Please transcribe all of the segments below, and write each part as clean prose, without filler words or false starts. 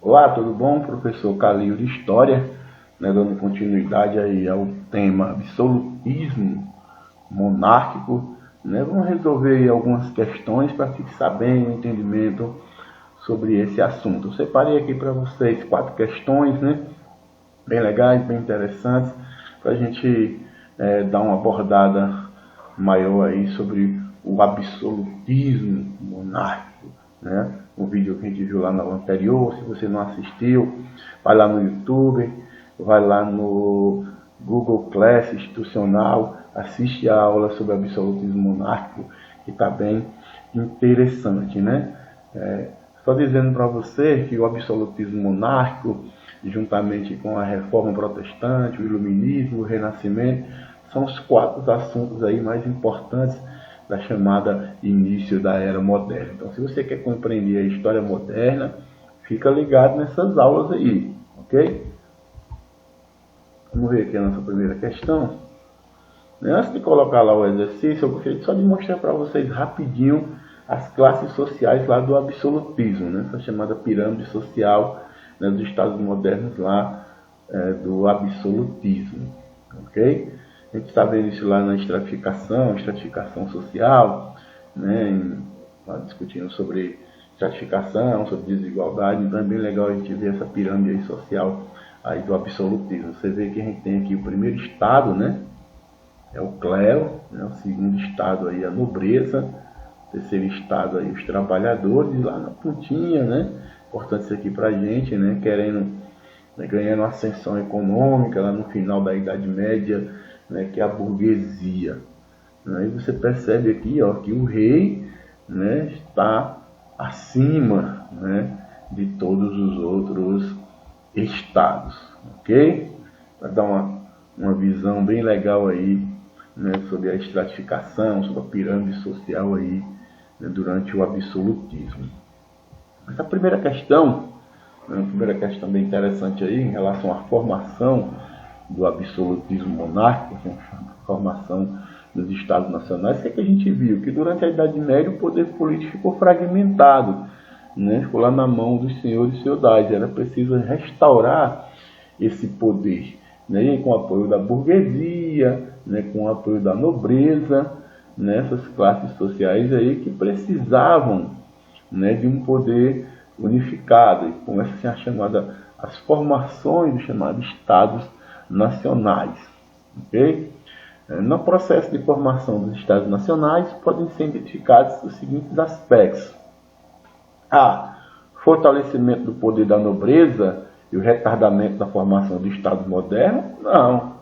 Olá, tudo bom? Professor Calil de História, dando continuidade aí ao tema absolutismo monárquico, Vamos resolver aí algumas questões para fixar bem o entendimento sobre esse assunto. Eu separei aqui para vocês 4 questões, bem legais, bem interessantes, para a gente dar uma abordada maior aí sobre o absolutismo monárquico, O vídeo que a gente viu lá no anterior. Se você não assistiu, vai lá no YouTube, vai lá no Google Class institucional, assiste a aula sobre absolutismo monárquico, que está bem interessante, Só dizendo para você que o absolutismo monárquico, juntamente com a reforma protestante, o iluminismo, o renascimento, são os 4 assuntos aí mais importantes da chamada início da era moderna. Então, se você quer compreender a história moderna, fica ligado nessas aulas aí, ok? Vamos ver aqui a nossa primeira questão. Antes de colocar lá o exercício, eu gostaria só de mostrar para vocês rapidinho as classes sociais lá do absolutismo, essa chamada pirâmide social dos estados modernos lá do absolutismo, ok? A gente está vendo isso lá na estratificação social, discutindo sobre estratificação, sobre desigualdade. Então é bem legal a gente ver essa pirâmide aí social aí do absolutismo. Você vê que a gente tem aqui o primeiro estado, é o clero, o segundo estado aí a nobreza, o terceiro estado aí os trabalhadores, lá na pontinha, importante isso aqui pra gente, querendo, ganhando ascensão econômica lá no final da Idade Média, que é a burguesia. E você percebe aqui, que o rei, está acima, de todos os outros estados, ok? Para dar uma visão bem legal aí, sobre a estratificação, sobre a pirâmide social aí, durante o absolutismo. Essa primeira questão, bem interessante aí, em relação à formação do absolutismo monárquico, a formação dos estados nacionais. O que a gente viu? Que durante a Idade Média o poder político ficou fragmentado, ficou lá na mão dos senhores feudais. Era preciso restaurar esse poder, com o apoio da burguesia, com o apoio da nobreza, essas classes sociais aí que precisavam, de um poder unificado. E começa a chamada as formações dos chamados estados nacionais, ok? No processo de formação dos estados nacionais podem ser identificados os seguintes aspectos: a. Fortalecimento do poder da nobreza e o retardamento da formação do estado moderno? Não,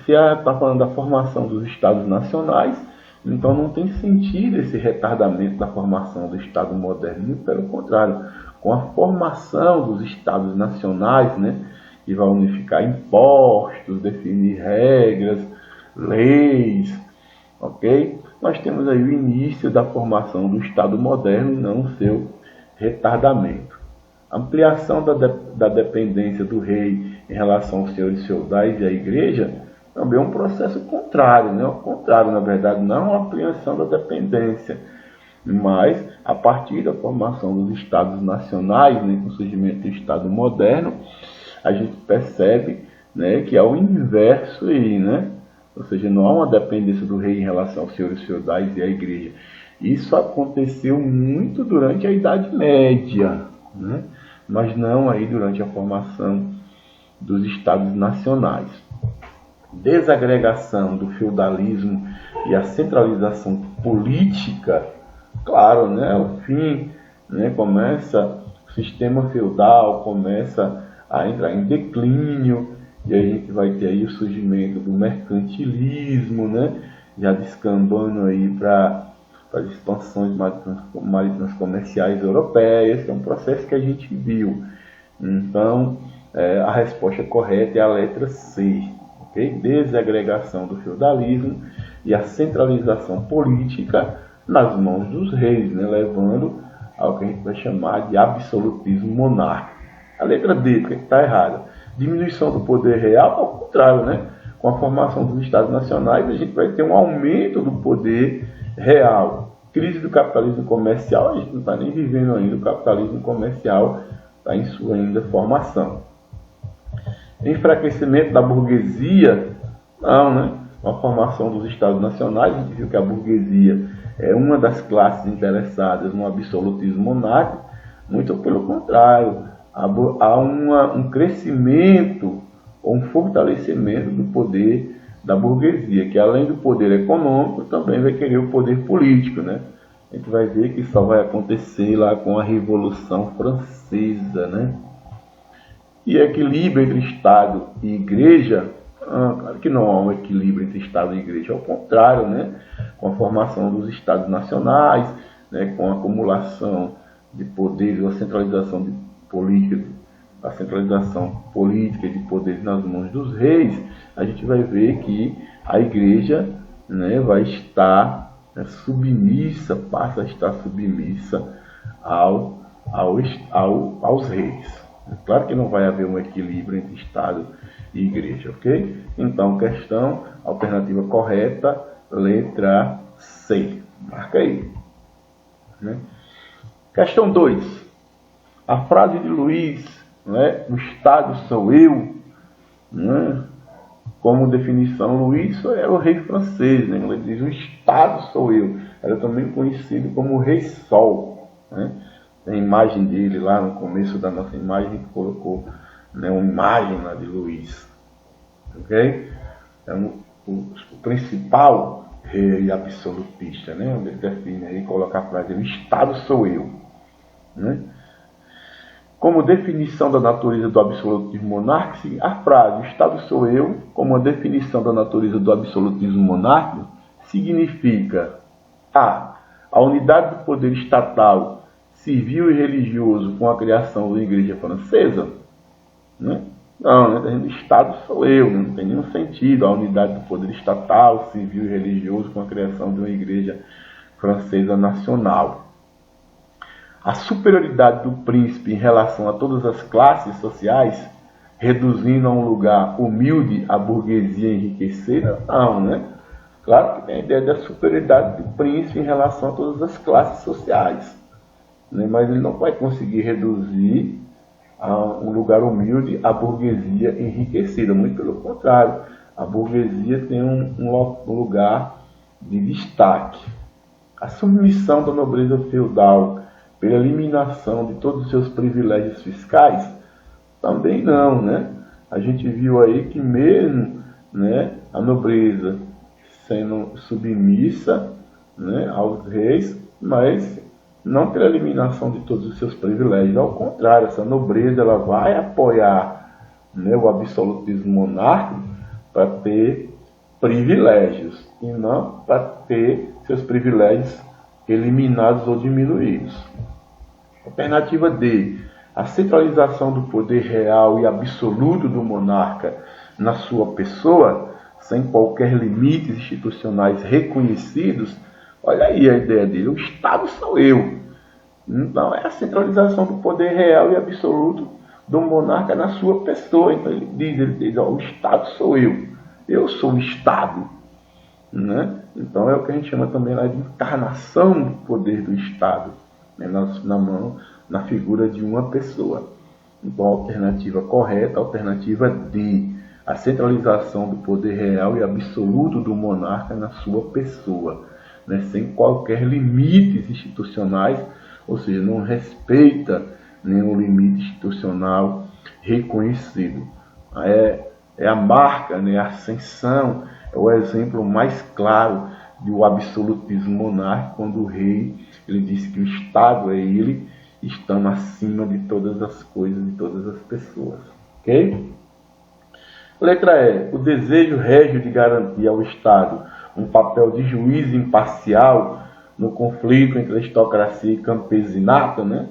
se está falando da formação dos estados nacionais, então não tem sentido esse retardamento da formação do estado moderno. Muito pelo contrário, com a formação dos estados nacionais, que vai unificar impostos, definir regras, leis, ok? Nós temos aí o início da formação do estado moderno, não o seu retardamento. A ampliação da dependência do rei em relação aos senhores feudais e à igreja também é um processo contrário, Ao contrário, na verdade, não a ampliação da dependência, mas a partir da formação dos estados nacionais, com o surgimento do estado moderno, a gente percebe, que é o inverso aí, Ou seja, não há uma dependência do rei em relação aos senhores feudais e à igreja. Isso aconteceu muito durante a Idade Média, mas não aí durante a formação dos estados nacionais. Desagregação do feudalismo e a centralização política, claro, o fim, começa o sistema feudal, começa a entrar em declínio, e a gente vai ter aí o surgimento do mercantilismo, já descambando aí para as expansões marítimas comerciais europeias, que é um processo que a gente viu. Então, a resposta correta é a letra C, ok? Desagregação do feudalismo e a centralização política nas mãos dos reis, levando ao que a gente vai chamar de absolutismo monárquico. A letra D, porque está errada. Diminuição do poder real, ao contrário, Com a formação dos estados nacionais, a gente vai ter um aumento do poder real, Crise do capitalismo comercial, a gente não está nem vivendo ainda, o capitalismo comercial está em sua ainda formação. Enfraquecimento da burguesia, não, né? Com a formação dos Estados Nacionais, a gente viu que a burguesia é uma das classes interessadas no absolutismo monárquico, muito pelo contrário, há um crescimento ou um fortalecimento do poder da burguesia, que além do poder econômico, também vai querer o poder político, né? A gente vai ver que isso só vai acontecer lá com a Revolução Francesa, né? E equilíbrio entre Estado e Igreja, claro que não há um equilíbrio entre Estado e Igreja, ao contrário, né? Com a formação dos Estados nacionais, né? Com a acumulação de poderes, a centralização política de poderes nas mãos dos reis, a gente vai ver que a Igreja, né, vai estar submissa, passa a estar submissa aos reis. Claro que não vai haver um equilíbrio entre Estado e Igreja, ok? Então, questão, alternativa correta, letra C. Marca aí. Né? Questão 2. A frase de Luiz, né, o Estado sou eu, né? Como definição, Luiz era o rei francês, né? Ele diz, o Estado sou eu. Era também conhecido como o Rei Sol, né? Tem a imagem dele lá no começo da nossa imagem, que colocou, né, uma imagem lá de Luiz. Ok? É o principal rei absolutista, né? Onde ele define aí, coloca a frase, o Estado sou eu. Né? Como definição da natureza do absolutismo monárquico, a frase, o Estado sou eu, como a definição da natureza do absolutismo monárquico, significa a unidade do poder estatal, civil e religioso com a criação da Igreja Francesa, né? Não, né? O Estado sou eu, não tem nenhum sentido a unidade do poder estatal, civil e religioso com a criação de uma Igreja Francesa nacional. A superioridade do príncipe em relação a todas as classes sociais, reduzindo a um lugar humilde a burguesia enriquecida, não, né? Claro que tem a ideia da superioridade do príncipe em relação a todas as classes sociais, né? Mas ele não vai conseguir reduzir a um lugar humilde a burguesia enriquecida, muito pelo contrário, a burguesia tem um lugar de destaque. A submissão da nobreza feudal pela eliminação de todos os seus privilégios fiscais, também não, né? A gente viu aí que mesmo, né, a nobreza sendo submissa, né, aos reis, mas não pela eliminação de todos os seus privilégios. Ao contrário, essa nobreza ela vai apoiar, né, o absolutismo monárquico para ter privilégios e não para ter seus privilégios eliminados ou diminuídos. Alternativa D. A centralização do poder real e absoluto do monarca na sua pessoa, sem qualquer limites institucionais reconhecidos. Olha aí a ideia dele, o Estado sou eu. Então é a centralização do poder real e absoluto do monarca na sua pessoa. Então ele diz, ó, o Estado sou eu sou o Estado. Né? Então é o que a gente chama também lá de encarnação do poder do Estado, né? na figura de uma pessoa. Então a alternativa correta, a alternativa D, a centralização do poder real e absoluto do monarca na sua pessoa, né? Sem qualquer limites institucionais, ou seja, não respeita nenhum limite institucional reconhecido. É a marca, né? A ascensão, é o exemplo mais claro do absolutismo monárquico, quando o rei ele disse que o Estado é ele, estando acima de todas as coisas, de todas as pessoas. Ok? Letra E. O desejo régio de garantir ao Estado um papel de juiz imparcial no conflito entre aristocracia e campesinato, né?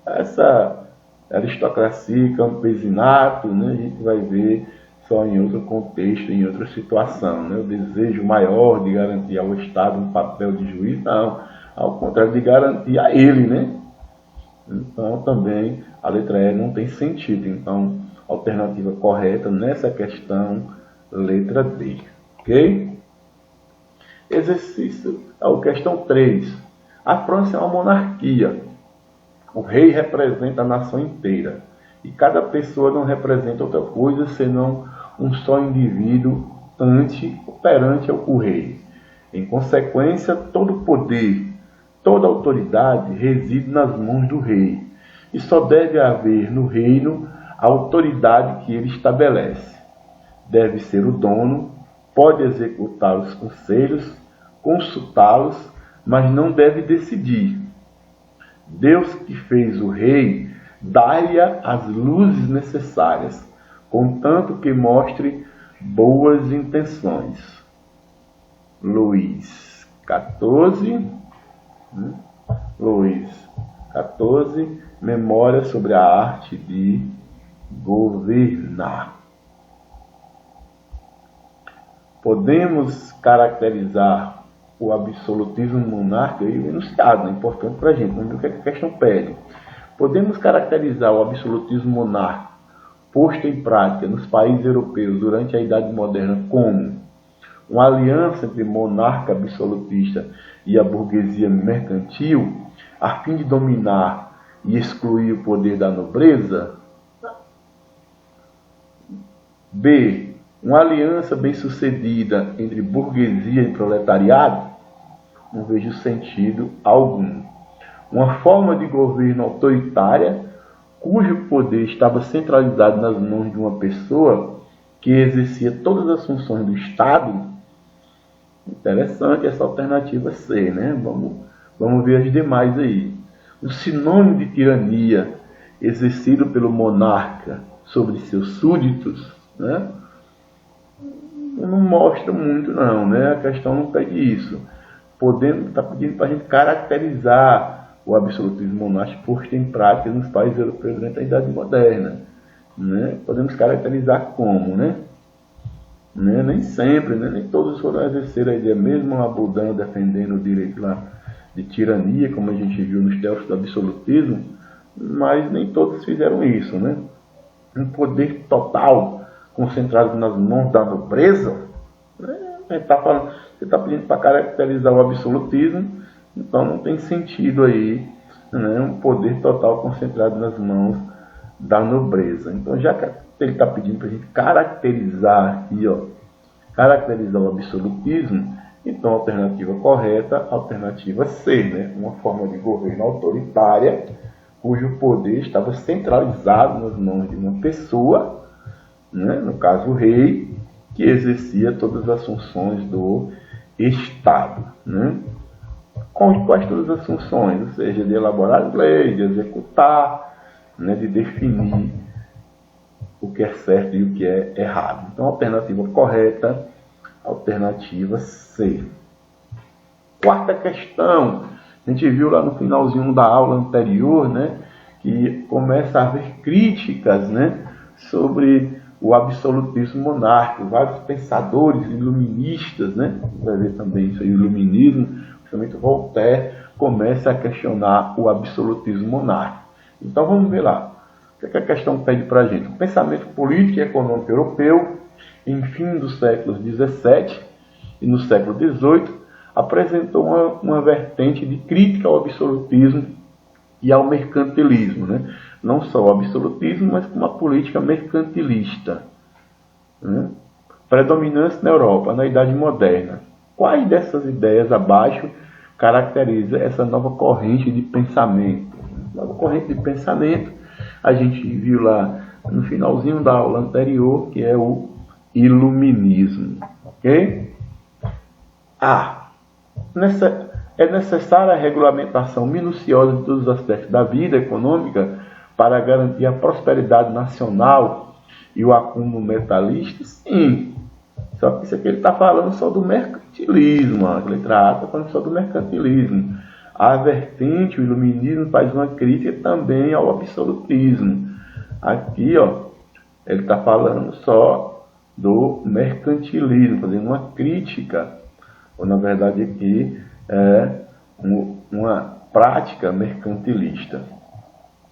Essa aristocracia e campesinato, né, a gente vai ver só em outro contexto, em outra situação, né? O desejo maior de garantir ao Estado um papel de juiz, não, ao contrário, de garantir a ele, né? Então também a letra E não tem sentido. Então a alternativa correta nessa questão, letra D, ok? Exercício, questão 3. A França é uma monarquia. O rei representa a nação inteira. E cada pessoa não representa outra coisa senão um só indivíduo perante o rei. Em consequência, todo poder, toda autoridade reside nas mãos do rei. E só deve haver no reino a autoridade que ele estabelece. Deve ser o dono, pode executar os conselhos, consultá-los, mas não deve decidir. Deus que fez o rei, dá-lhe as luzes necessárias, contanto que mostre boas intenções. Luís 14, Memória sobre a arte de governar. Podemos caracterizar o absolutismo monárquico, e o enunciado é importante para a gente, vamos ver o que a questão pede. Podemos caracterizar o absolutismo monárquico posto em prática nos países europeus durante a Idade Moderna como uma aliança entre monarca absolutista e a burguesia mercantil, a fim de dominar e excluir o poder da nobreza? B. Uma aliança bem-sucedida entre burguesia e proletariado? Não vejo sentido algum. Uma forma de governo autoritária, cujo poder estava centralizado nas mãos de uma pessoa que exercia todas as funções do Estado? Interessante essa alternativa C, né? Vamos ver as demais aí. O sinônimo de tirania exercido pelo monarca sobre seus súditos, né? Não mostra muito não, né? A questão não pede isso. Está pedindo para a gente caracterizar o absolutismo monárquico posto em prática nos países europeus durante a Idade Moderna, né? Podemos caracterizar como, né? Nem sempre, né? Nem todos foram exercer a ideia, mesmo Abudan defendendo o direito lá de tirania, como a gente viu nos teóricos do absolutismo, mas nem todos fizeram isso, né? Um poder total concentrado nas mãos da nobreza, né? Você está pedindo para caracterizar o absolutismo, então não tem sentido aí, né? Um poder total concentrado nas mãos da nobreza. Então, já que ele está pedindo para a gente caracterizar aqui, caracterizar o absolutismo, então a alternativa correta, alternativa C, né? Uma forma de governo autoritária, cujo poder estava centralizado nas mãos de uma pessoa, né? No caso o rei, que exercia todas as funções do Estado, né? Quais todas as funções? Ou seja, de elaborar as leis, de executar, né? De definir o que é certo e o que é errado. Então, a alternativa correta, alternativa C. Quarta questão, a gente viu lá no finalzinho da aula anterior, né, que começa a haver críticas, né, sobre o absolutismo monárquico. Vários pensadores iluministas, né, vai ver também isso aí, o iluminismo, principalmente Voltaire, começa a questionar o absolutismo monárquico. Então, vamos ver lá. O que a questão pede para a gente? O pensamento político e econômico europeu, em fim do século XVII e no século XVIII, apresentou uma vertente de crítica ao absolutismo e ao mercantilismo, né? Não só o absolutismo, mas com uma política mercantilista, né? Predominante na Europa, na Idade Moderna. Quais dessas ideias abaixo caracteriza essa nova corrente de pensamento? Nova corrente de pensamento, a gente viu lá no finalzinho da aula anterior, que é o iluminismo. Ok? É necessária a regulamentação minuciosa de todos os aspectos da vida econômica para garantir a prosperidade nacional e o acúmulo metalístico? Sim. Só que isso aqui ele está falando só do mercantilismo. A letra A está falando só do mercantilismo. A vertente, o iluminismo, faz uma crítica também ao absolutismo. Aqui, ele está falando só do mercantilismo, fazendo uma crítica, ou na verdade aqui é uma prática mercantilista.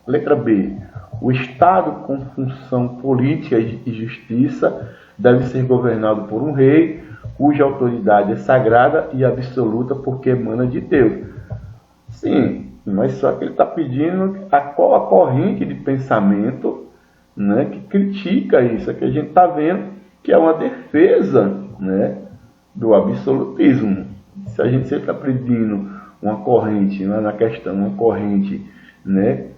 Letra B. O Estado com função política e justiça deve ser governado por um rei, cuja autoridade é sagrada e absoluta porque emana de Deus. Sim, mas só que ele está pedindo qual a corrente de pensamento, né, que critica isso. É que a gente está vendo que é uma defesa, né, do absolutismo. Se a gente está pedindo uma corrente, né, na questão, uma corrente, né,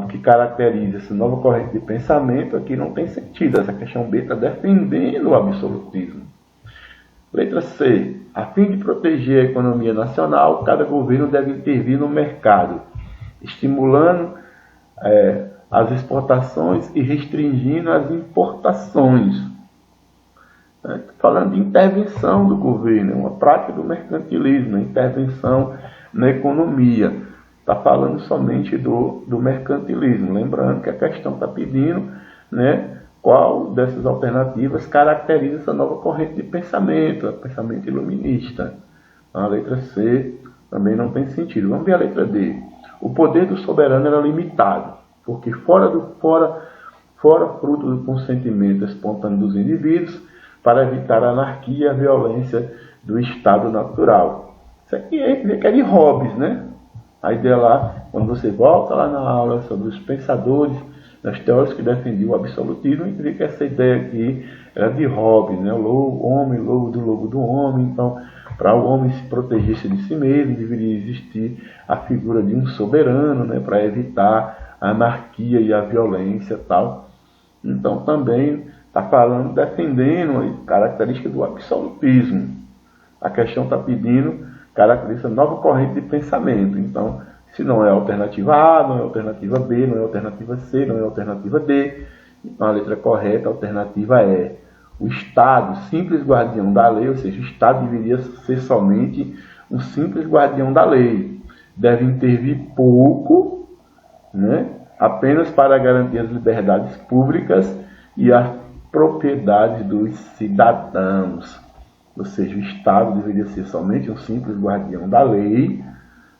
que caracteriza essa nova corrente de pensamento, aqui não tem sentido. Essa questão B está defendendo o absolutismo. Letra C. A fim de proteger a economia nacional, cada governo deve intervir no mercado, estimulando as exportações e restringindo as importações. Falando de intervenção do governo, uma prática do mercantilismo, intervenção na economia. Está falando somente do mercantilismo. Lembrando que a questão está pedindo, né, qual dessas alternativas caracteriza essa nova corrente de pensamento, o pensamento iluminista. A letra C também não tem sentido. Vamos ver a letra D. O poder do soberano era limitado, porque fora fruto do consentimento espontâneo dos indivíduos, para evitar a anarquia e a violência do estado natural. Isso aqui é de Hobbes, né? A ideia lá, quando você volta lá na aula sobre os pensadores, os teóricos que defendiam o absolutismo, e vê que essa ideia aqui era de Hobbes, né? O homem, lobo do homem. Então, para o homem se proteger-se de si mesmo, deveria existir a figura de um soberano, né? Para evitar a anarquia e a violência e tal. Então, também está falando, defendendo a característica do absolutismo. A questão está pedindo característica nova corrente de pensamento. Então, se não é alternativa A, não é alternativa B, não é alternativa C, não é alternativa D, então a letra correta, a alternativa é o Estado, simples guardião da lei, ou seja, o Estado deveria ser somente um simples guardião da lei. Deve intervir pouco, né, apenas para garantir as liberdades públicas e as propriedades dos cidadãos. Ou seja, o Estado deveria ser somente um simples guardião da lei,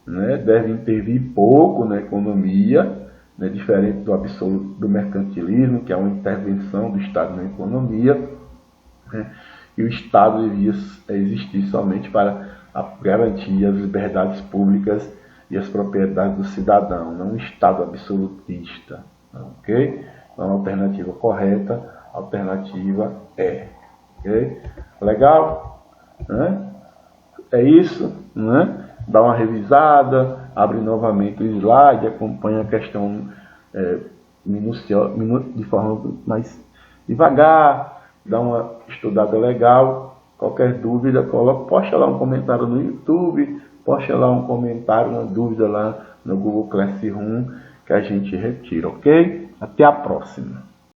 né? Deve intervir pouco na economia, né? Diferente do absoluto do mercantilismo, que é uma intervenção do Estado na economia, né? E o Estado deveria existir somente para garantir as liberdades públicas e as propriedades do cidadão, não um Estado absolutista. Ok? Então, a alternativa correta, a alternativa é. Okay? Legal? Né? É isso, né? Dá uma revisada, abre novamente o slide, acompanha a questão de forma mais devagar, dá uma estudada legal. Qualquer dúvida, posta lá um comentário no YouTube, posta lá um comentário, uma dúvida lá no Google Classroom que a gente retira, ok? Até a próxima!